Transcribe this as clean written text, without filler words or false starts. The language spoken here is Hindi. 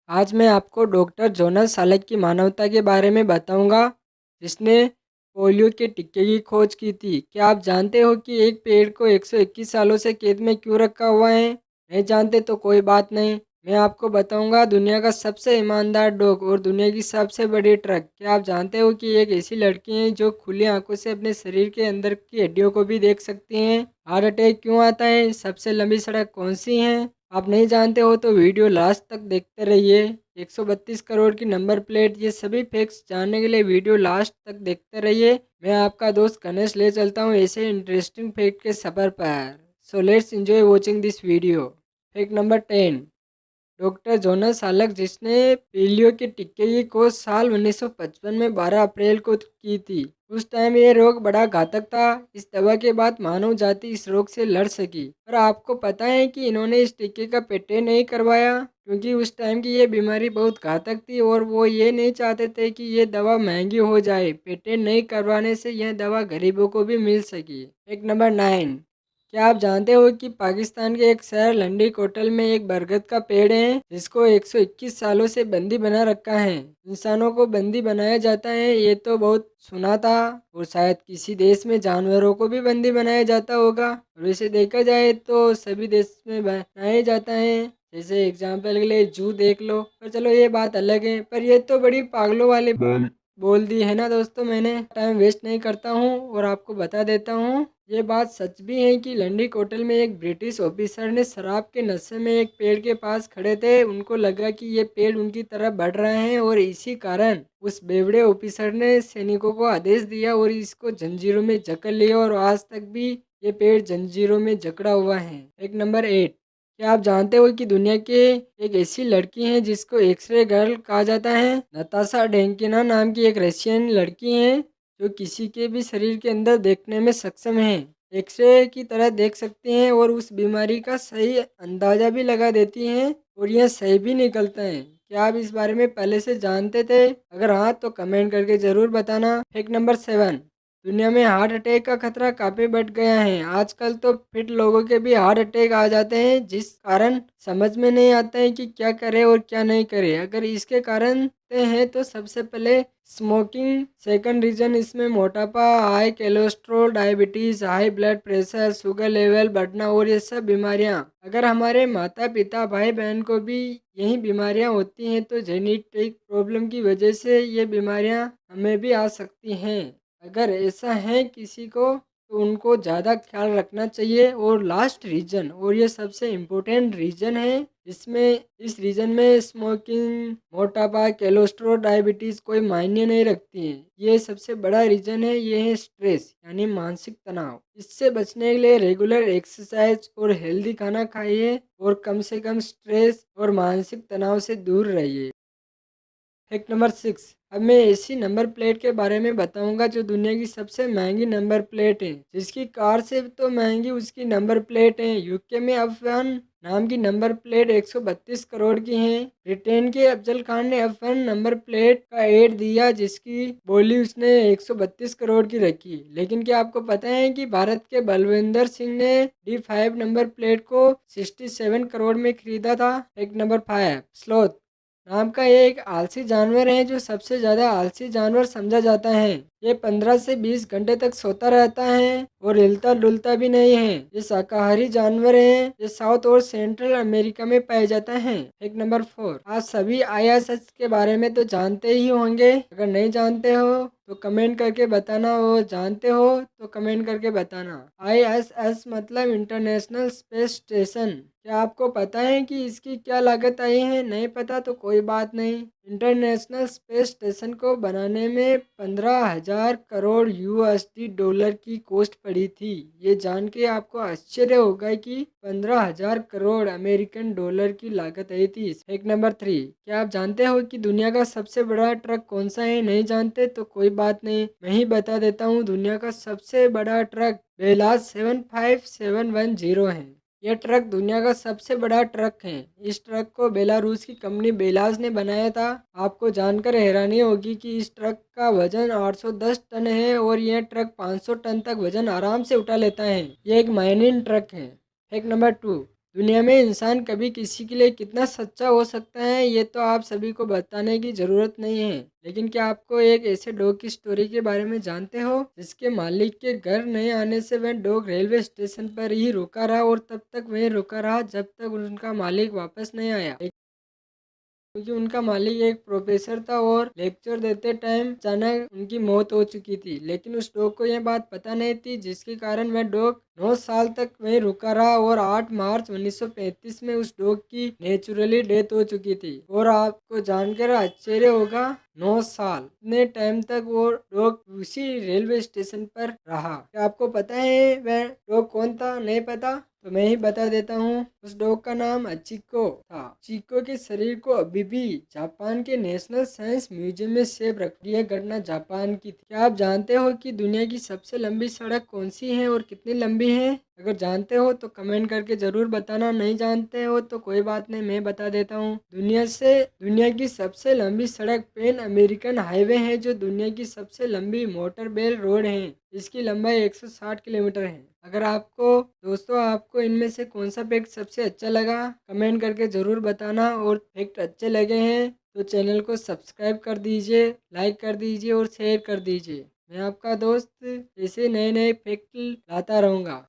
आज मैं आपको डॉक्टर जोनास साल्क की मानवता के बारे में बताऊंगा, जिसने पोलियो के टीके की खोज की थी। क्या आप जानते हो कि एक पेड़ को 121 सालों से कैद में क्यों रखा हुआ है? नहीं जानते तो कोई बात नहीं, मैं आपको बताऊंगा। दुनिया का सबसे ईमानदार डॉग और दुनिया की सबसे बड़ी ट्रक। क्या आप जानते हो कि एक ऐसी लड़की है जो खुली आंखों से अपने शरीर के अंदर की हड्डियों को भी देख सकती हैं? हार्ट अटैक क्यों आता है? सबसे लंबी सड़क कौन सी है? आप नहीं जानते हो तो वीडियो लास्ट तक देखते रहिए। 132 करोड़ की नंबर प्लेट, ये सभी फैक्ट्स जानने के लिए वीडियो लास्ट तक देखते रहिए। मैं आपका दोस्त गणेश ले चलता हूँ ऐसे इंटरेस्टिंग फैक्ट के सफर पर। So let's enjoy watching this video. Fact number 10। Doctor Jonas Salk, जिसने पोलियो के टीके की खोज साल 1955 में 12 अप्रैल को की थी। उस टाइम ये रोग बड़ा घातक था। इस दवा के बाद मानव जाति इस रोग से लड़ सकी। पर आपको पता है कि इन्होंने इस टीके का पेटेंट नहीं करवाया, क्योंकि उस टाइम की ये बीमारी बहुत घातक थी और वो ये नहीं चाहते थे कि ये दवा महंगी हो जाए। पेटेंट नहीं करवाने से यह दवा गरीबों को भी मिल सकी। एक नंबर 9। क्या आप जानते हो कि पाकिस्तान के एक शहर लंडी कोटल में एक बरगद का पेड़ है जिसको 121 सालों से बंदी बना रखा है? इंसानों को बंदी बनाया जाता है, ये तो बहुत सुना था। और शायद किसी देश में जानवरों को भी बंदी बनाया जाता होगा। और वैसे देखा जाए तो सभी देश में बनाया जाता है। जैसे एग्जाम्पल के लिए जू देख लो। पर चलो ये बात अलग है। पर ये तो बड़ी पागलों वाली बोल दी है ना दोस्तों। मैंने टाइम वेस्ट नहीं करता हूँ और आपको बता देता हूँ। ये बात सच भी है कि लंडी कोटल में एक ब्रिटिश ऑफिसर ने शराब के नशे में एक पेड़ के पास खड़े थे। उनको लगा कि ये पेड़ उनकी तरफ बढ़ रहा है और इसी कारण उस बेवड़े ऑफिसर ने सैनिकों को आदेश दिया और इसको जंजीरों में जकड़ लिया और आज तक भी ये पेड़ जंजीरों में जकड़ा हुआ है। एक नंबर 8। क्या आप जानते हो कि दुनिया के एक ऐसी लड़की है जिसको एक्सरे गर्ल कहा जाता है? नताशा डेंकिना नाम की एक रशियन लड़की है जो किसी के भी शरीर के अंदर देखने में सक्षम है। एक्सरे की तरह देख सकती हैं और उस बीमारी का सही अंदाजा भी लगा देती हैं और यह सही भी निकलता है। क्या आप इस बारे में पहले से जानते थे? अगर हाँ तो कमेंट करके ज़रूर बताना। Fact number 7। दुनिया में हार्ट अटैक का खतरा काफ़ी बढ़ गया है। आजकल तो फिट लोगों के भी हार्ट अटैक आ जाते हैं, जिस कारण समझ में नहीं आता है कि क्या करे और क्या नहीं करे। अगर इसके कारण हैं तो सबसे पहले स्मोकिंग, सेकंड रीजन इसमें मोटापा, high cholesterol, diabetes, high blood pressure, sugar level बढ़ना और ये सब बीमारियां। अगर हमारे माता पिता भाई बहन को भी यही बीमारियां होती हैं तो जेनेटिक प्रॉब्लम की वजह से ये बीमारियां हमें भी आ सकती हैं। अगर ऐसा है किसी को तो उनको ज़्यादा ख्याल रखना चाहिए। और लास्ट रीजन, और ये सबसे इम्पोर्टेंट रीजन है, इसमें इस रीजन में स्मोकिंग, मोटापा, कोलेस्ट्रॉल, डायबिटीज़ कोई मायने नहीं रखती है। ये सबसे बड़ा रीजन है, ये है स्ट्रेस यानी मानसिक तनाव। इससे बचने के लिए रेगुलर एक्सरसाइज और हेल्दी खाना खाइए और कम से कम स्ट्रेस और मानसिक तनाव से दूर रहिए। Fact number 6। अब मैं ऐसी नंबर प्लेट के बारे में बताऊंगा जो दुनिया की सबसे महंगी नंबर प्लेट है, जिसकी कार से तो महंगी उसकी नंबर प्लेट है। यूके में अफगान नाम की नंबर प्लेट 132 करोड़ की है। ब्रिटेन के अफजल खान ने अफगान नंबर प्लेट का एड दिया जिसकी बोली उसने 132 करोड़ की रखी। लेकिन क्या आपको पता है कि भारत के बलविंदर सिंह ने D5 नंबर प्लेट को 67 करोड़ में खरीदा था। Fact number 5। स्लोथ नाम का ये एक आलसी जानवर है जो सबसे ज्यादा आलसी जानवर समझा जाता है। ये 15 से 20 घंटे तक सोता रहता है और हिलता डुलता भी नहीं है। ये शाकाहारी जानवर है। ये साउथ और सेंट्रल अमेरिका में पाया जाता है। एक नंबर 4। आप सभी ISS के बारे में तो जानते ही होंगे। अगर नहीं जानते हो तो कमेंट करके बताना, हो जानते हो तो कमेंट करके बताना। ISS मतलब इंटरनेशनल स्पेस स्टेशन। क्या आपको पता है कि इसकी क्या लागत आई है? नहीं पता तो कोई बात नहीं। इंटरनेशनल स्पेस स्टेशन को बनाने में 15,000 करोड़ USD की कॉस्ट पड़ी थी। ये जान के आपको आश्चर्य होगा कि 15,000 करोड़ अमेरिकन डॉलर की लागत आई थी। Fact number 3। क्या आप जानते हो कि दुनिया का सबसे बड़ा ट्रक कौन सा है? नहीं जानते तो कोई बात नहीं, मैं ही बता देता हूँ। दुनिया का सबसे बड़ा ट्रक बेलाज 75710 है। यह ट्रक दुनिया का सबसे बड़ा ट्रक है। इस ट्रक को बेलारूस की कंपनी बेलाज ने बनाया था। आपको जानकर हैरानी होगी कि इस ट्रक का वजन 810 टन है और यह ट्रक 500 टन तक वजन आराम से उठा लेता है। यह एक माइनिंग ट्रक है। Fact number 2। दुनिया में इंसान कभी किसी के लिए कितना सच्चा हो सकता है ये तो आप सभी को बताने की ज़रूरत नहीं है। लेकिन क्या आपको एक ऐसे डॉग की स्टोरी के बारे में जानते हो जिसके मालिक के घर नहीं आने से वह डॉग रेलवे स्टेशन पर ही रुका रहा और तब तक वहीं रुका रहा जब तक उनका मालिक वापस नहीं आया, क्योंकि उनका मालिक एक प्रोफेसर था और लेक्चर देते टाइम अचानक उनकी मौत हो चुकी थी। लेकिन उस डॉग को यह बात पता नहीं थी, जिसके कारण वह डॉग 9 साल तक वहीं रुका रहा और 8 मार्च 1935 में उस डॉग की नेचुरली डेथ हो चुकी थी। और आपको जानकर आश्चर्य होगा, 9 साल इतने टाइम तक वो डॉग उसी रेलवे स्टेशन पर रहा। क्या आपको पता है वह डॉग कौन था? नहीं पता तो मैं ही बता देता हूँ। उस डॉग का नाम चिको था। चिको के शरीर को अभी भी जापान के नेशनल साइंस म्यूजियम में सेव रखा। यह घटना जापान की थी। क्या आप जानते हो कि दुनिया की सबसे लंबी सड़क कौन सी है और कितनी लंबी है? अगर जानते हो तो कमेंट करके जरूर बताना, नहीं जानते हो तो कोई बात नहीं, मैं बता देता हूँ। दुनिया की सबसे लंबी सड़क पैन अमेरिकन हाईवे है, जो दुनिया की सबसे लंबी मोटर बेल रोड है। इसकी लंबाई 160 किलोमीटर है। अगर आपको दोस्तों आपको इनमें से कौन सा फैक्ट सबसे अच्छा लगा, कमेंट करके ज़रूर बताना। और फैक्ट अच्छे लगे हैं तो चैनल को सब्सक्राइब कर दीजिए, लाइक कर दीजिए और शेयर कर दीजिए। मैं आपका दोस्त ऐसे नए नए फैक्ट लाता रहूँगा।